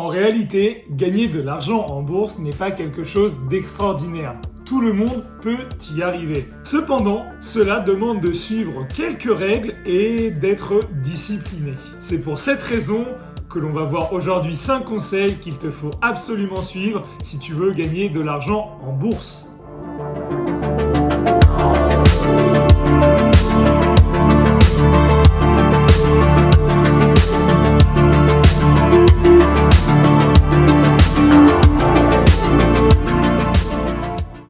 En réalité, gagner de l'argent en bourse n'est pas quelque chose d'extraordinaire. Tout le monde peut y arriver. Cependant, cela demande de suivre quelques règles et d'être discipliné. C'est pour cette raison que l'on va voir aujourd'hui 5 conseils qu'il te faut absolument suivre si tu veux gagner de l'argent en bourse.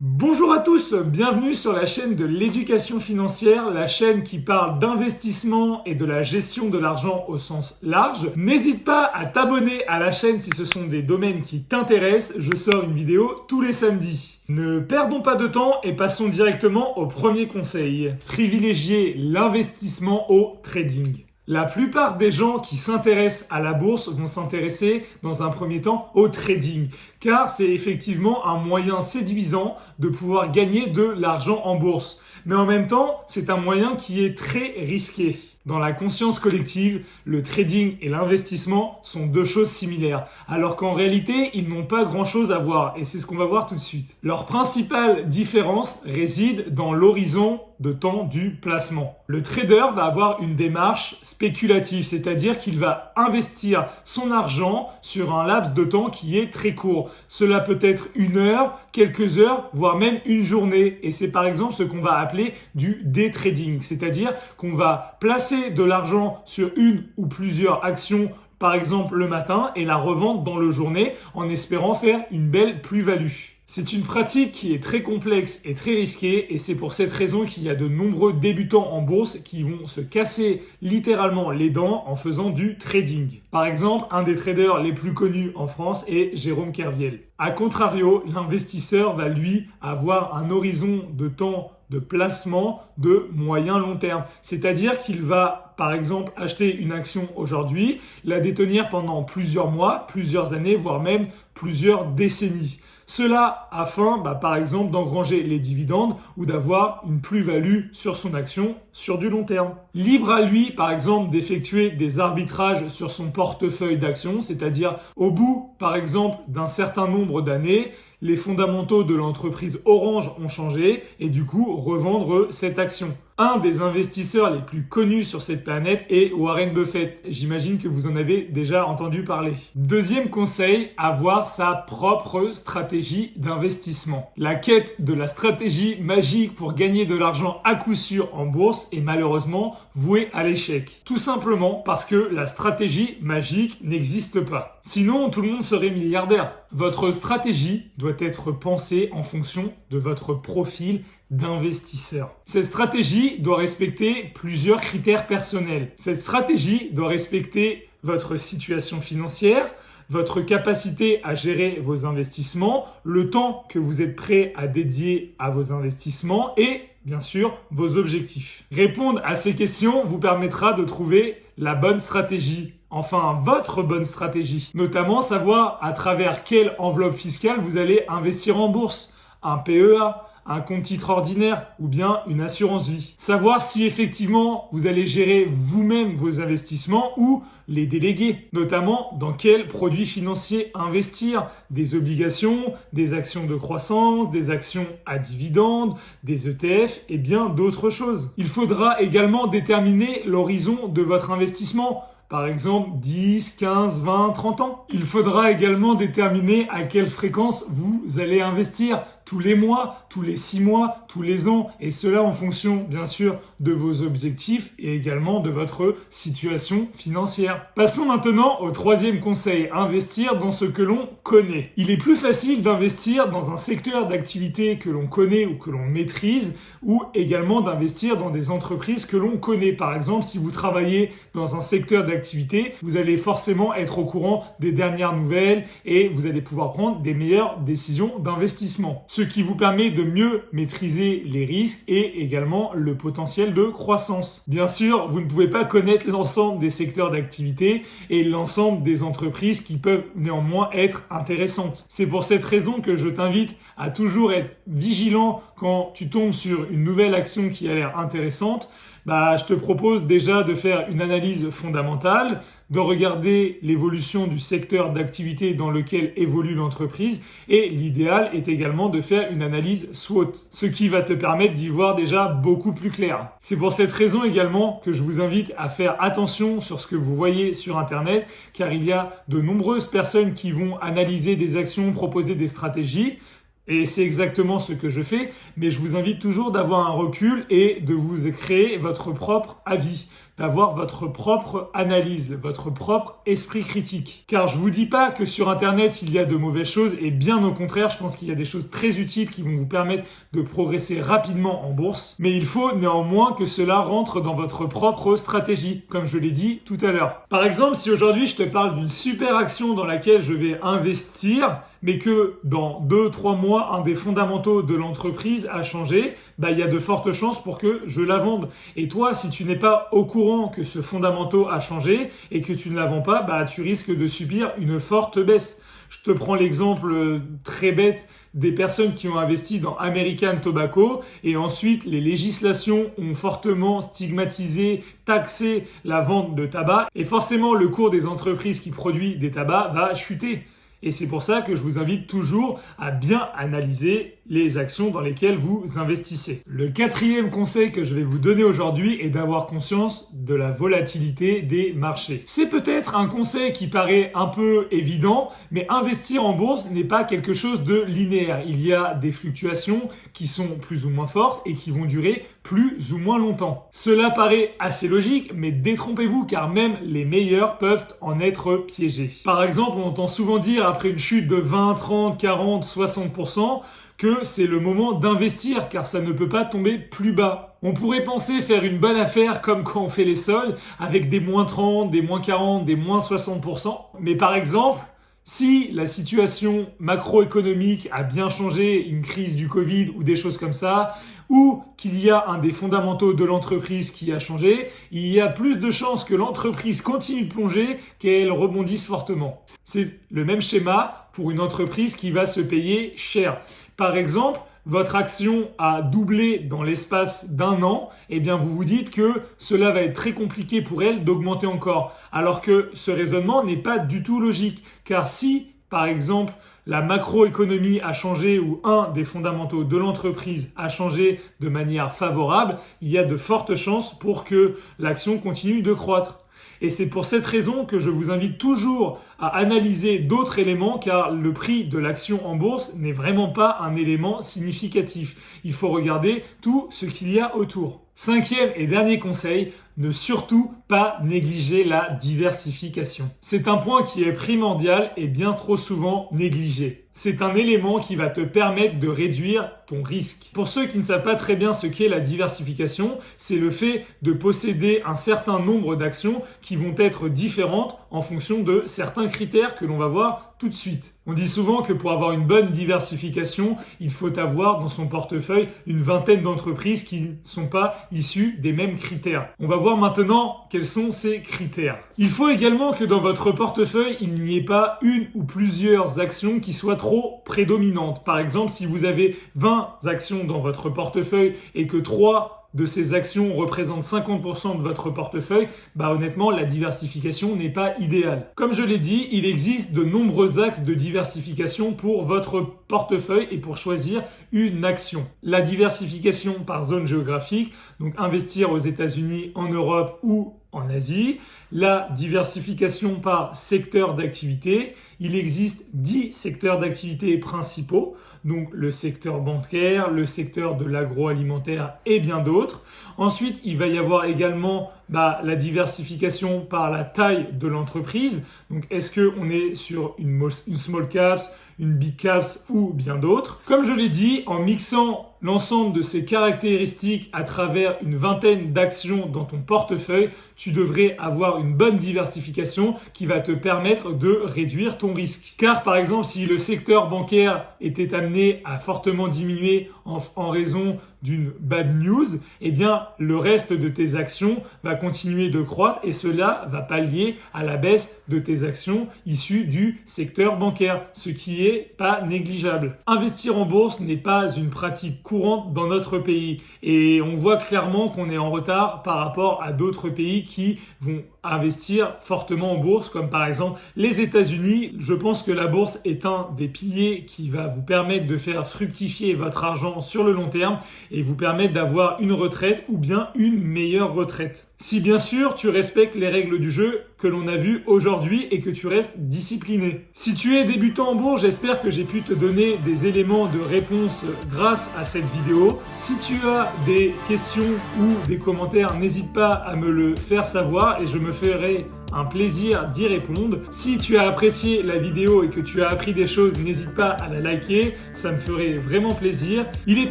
Bonjour à tous, bienvenue sur la chaîne de l'éducation financière, la chaîne qui parle d'investissement et de la gestion de l'argent au sens large. N'hésite pas à t'abonner à la chaîne si ce sont des domaines qui t'intéressent, je sors une vidéo tous les samedis. Ne perdons pas de temps et passons directement au premier conseil. Privilégier l'investissement au trading. La plupart des gens qui s'intéressent à la bourse vont s'intéresser dans un premier temps au trading, car c'est effectivement un moyen séduisant de pouvoir gagner de l'argent en bourse. Mais en même temps, c'est un moyen qui est très risqué. Dans la conscience collective, le trading et l'investissement sont deux choses similaires, alors qu'en réalité, ils n'ont pas grand-chose à voir, et c'est ce qu'on va voir tout de suite. Leur principale différence réside dans l'horizon de temps du placement. Le trader va avoir une démarche spéculative, c'est-à-dire qu'il va investir son argent sur un laps de temps qui est très court. Cela peut être une heure, quelques heures, voire même une journée. Et c'est par exemple ce qu'on va appeler du day trading, c'est-à-dire qu'on va placer de l'argent sur une ou plusieurs actions par exemple le matin et la revendre dans le journée en espérant faire une belle plus-value. C'est une pratique qui est très complexe et très risquée et c'est pour cette raison qu'il y a de nombreux débutants en bourse qui vont se casser littéralement les dents en faisant du trading. Par exemple, un des traders les plus connus en France est Jérôme Kerviel. A contrario, l'investisseur va lui avoir un horizon de temps de placement de moyen long terme. C'est-à-dire qu'il va, par exemple, acheter une action aujourd'hui, la détenir pendant plusieurs mois, plusieurs années, voire même plusieurs décennies. Cela afin, par exemple, d'engranger les dividendes ou d'avoir une plus-value sur son action sur du long terme. Libre à lui, par exemple, d'effectuer des arbitrages sur son portefeuille d'actions, c'est-à-dire au bout, par exemple, d'un certain nombre d'années, les fondamentaux de l'entreprise Orange ont changé et du coup revendre cette action. Un des investisseurs les plus connus sur cette planète est Warren Buffett. J'imagine que vous en avez déjà entendu parler. Deuxième conseil, avoir sa propre stratégie d'investissement. La quête de la stratégie magique pour gagner de l'argent à coup sûr en bourse est malheureusement vouée à l'échec. Tout simplement parce que la stratégie magique n'existe pas. Sinon, tout le monde serait milliardaire. Votre stratégie doit être pensée en fonction de votre profil d'investisseur. Cette stratégie doit respecter plusieurs critères personnels. Cette stratégie doit respecter votre situation financière, votre capacité à gérer vos investissements, le temps que vous êtes prêt à dédier à vos investissements et, bien sûr, vos objectifs. Répondre à ces questions vous permettra de trouver la bonne stratégie. Enfin, votre bonne stratégie. Notamment savoir à travers quelle enveloppe fiscale vous allez investir en bourse. Un PEA, un compte titre ordinaire ou bien une assurance vie. Savoir si effectivement vous allez gérer vous-même vos investissements ou les déléguer. Notamment dans quels produits financiers investir. Des obligations, des actions de croissance, des actions à dividendes, des ETF et bien d'autres choses. Il faudra également déterminer l'horizon de votre investissement. Par exemple, 10, 15, 20, 30 ans. Il faudra également déterminer à quelle fréquence vous allez investir. Tous les mois, tous les 6 mois, tous les ans. Et cela en fonction, bien sûr, de vos objectifs et également de votre situation financière. Passons maintenant au troisième conseil. Investir dans ce que l'on connaît. Il est plus facile d'investir dans un secteur d'activité que l'on connaît ou que l'on maîtrise ou également d'investir dans des entreprises que l'on connaît. Par exemple, si vous travaillez dans un secteur d'activité, vous allez forcément être au courant des dernières nouvelles et vous allez pouvoir prendre des meilleures décisions d'investissement. Ce qui vous permet de mieux maîtriser les risques et également le potentiel de croissance. Bien sûr, vous ne pouvez pas connaître l'ensemble des secteurs d'activité et l'ensemble des entreprises qui peuvent néanmoins être intéressantes. C'est pour cette raison que je t'invite à toujours être vigilant quand tu tombes sur une nouvelle action qui a l'air intéressante. Je te propose déjà de faire une analyse fondamentale, de regarder l'évolution du secteur d'activité dans lequel évolue l'entreprise et l'idéal est également de faire une analyse SWOT, ce qui va te permettre d'y voir déjà beaucoup plus clair. C'est pour cette raison également que je vous invite à faire attention sur ce que vous voyez sur Internet, car il y a de nombreuses personnes qui vont analyser des actions, proposer des stratégies, et c'est exactement ce que je fais, mais je vous invite toujours d'avoir un recul et de vous créer votre propre avis, d'avoir votre propre analyse, votre propre esprit critique. Car je vous dis pas que sur Internet il y a de mauvaises choses, et bien au contraire, je pense qu'il y a des choses très utiles qui vont vous permettre de progresser rapidement en bourse, mais il faut néanmoins que cela rentre dans votre propre stratégie, comme je l'ai dit tout à l'heure. Par exemple, si aujourd'hui je te parle d'une super action dans laquelle je vais investir, mais que dans 2-3 mois, un des fondamentaux de l'entreprise a changé, il y a de fortes chances pour que je la vende. Et toi, si tu n'es pas au courant que ce fondamental a changé et que tu ne la vends pas, tu risques de subir une forte baisse. Je te prends l'exemple très bête des personnes qui ont investi dans American Tobacco et ensuite les législations ont fortement stigmatisé, taxé la vente de tabac et forcément le cours des entreprises qui produisent des tabacs va chuter. Et c'est pour ça que je vous invite toujours à bien analyser les actions dans lesquelles vous investissez. Le quatrième conseil que je vais vous donner aujourd'hui est d'avoir conscience de la volatilité des marchés. C'est peut-être un conseil qui paraît un peu évident, mais investir en bourse n'est pas quelque chose de linéaire. Il y a des fluctuations qui sont plus ou moins fortes et qui vont durer plus ou moins longtemps. Cela paraît assez logique, mais détrompez-vous car même les meilleurs peuvent en être piégés. Par exemple, on entend souvent dire après une chute de 20, 30, 40, 60%, que c'est le moment d'investir car ça ne peut pas tomber plus bas. On pourrait penser faire une bonne affaire comme quand on fait les soldes avec des moins 30, des moins 40, des moins 60%. Mais par exemple, si la situation macroéconomique a bien changé, une crise du Covid ou des choses comme ça, ou qu'il y a un des fondamentaux de l'entreprise qui a changé, il y a plus de chances que l'entreprise continue de plonger qu'elle rebondisse fortement. C'est le même schéma pour une entreprise qui va se payer cher. Par exemple, votre action a doublé dans l'espace d'un an, eh bien vous vous dites que cela va être très compliqué pour elle d'augmenter encore. Alors que ce raisonnement n'est pas du tout logique. Car si, par exemple, la macroéconomie a changé ou un des fondamentaux de l'entreprise a changé de manière favorable, il y a de fortes chances pour que l'action continue de croître. Et c'est pour cette raison que je vous invite toujours à analyser d'autres éléments car le prix de l'action en bourse n'est vraiment pas un élément significatif. Il faut regarder tout ce qu'il y a autour. Cinquième et dernier conseil, ne surtout pas négliger la diversification. C'est un point qui est primordial et bien trop souvent négligé. C'est un élément qui va te permettre de réduire ton risque. Pour ceux qui ne savent pas très bien ce qu'est la diversification, c'est le fait de posséder un certain nombre d'actions qui vont être différentes en fonction de certains critères que l'on va voir tout de suite. On dit souvent que pour avoir une bonne diversification, il faut avoir dans son portefeuille une vingtaine d'entreprises qui ne sont pas issues des mêmes critères. On va voir maintenant quels sont ces critères. Il faut également que dans votre portefeuille, il n'y ait pas une ou plusieurs actions qui soient trop prédominantes. Par exemple, si vous avez 20 actions dans votre portefeuille et que 3 de ces actions représentent 50% de votre portefeuille, honnêtement, la diversification n'est pas idéale. Comme je l'ai dit, il existe de nombreux axes de diversification pour votre portefeuille et pour choisir une action. La diversification par zone géographique, donc investir aux États-Unis, en Europe ou en Asie. La diversification par secteur d'activité. Il existe 10 secteurs d'activité principaux, donc le secteur bancaire, le secteur de l'agroalimentaire et bien d'autres. Ensuite, il va y avoir également la diversification par la taille de l'entreprise. Donc, est-ce qu'on est sur une small caps, une big caps ou bien d'autres? Comme je l'ai dit, en mixant l'ensemble de ces caractéristiques à travers une vingtaine d'actions dans ton portefeuille, tu devrais avoir une bonne diversification qui va te permettre de réduire ton risque. Car par exemple, si le secteur bancaire était amené à fortement diminuer en raison d'une bad news, eh bien, le reste de tes actions va continuer de croître et cela va pallier à la baisse de tes actions issues du secteur bancaire, ce qui est pas négligeable. Investir en bourse n'est pas une pratique courante dans notre pays et on voit clairement qu'on est en retard par rapport à d'autres pays qui vont investir fortement en bourse, comme par exemple les États-Unis. Je pense que la bourse est un des piliers qui va vous permettre de faire fructifier votre argent sur le long terme et vous permettre d'avoir une retraite ou bien une meilleure retraite. Si bien sûr tu respectes les règles du jeu que l'on a vues aujourd'hui et que tu restes discipliné. Si tu es débutant en bourse, j'espère que j'ai pu te donner des éléments de réponse grâce à cette vidéo. Si tu as des questions ou des commentaires, n'hésite pas à me le faire savoir et je me ferai un plaisir d'y répondre. Si tu as apprécié la vidéo et que tu as appris des choses, n'hésite pas à la liker, ça me ferait vraiment plaisir. Il est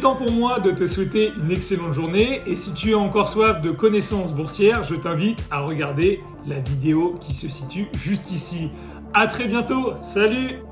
temps pour moi de te souhaiter une excellente journée et si tu as encore soif de connaissances boursières, je t'invite à regarder la vidéo qui se situe juste ici. À très bientôt, salut!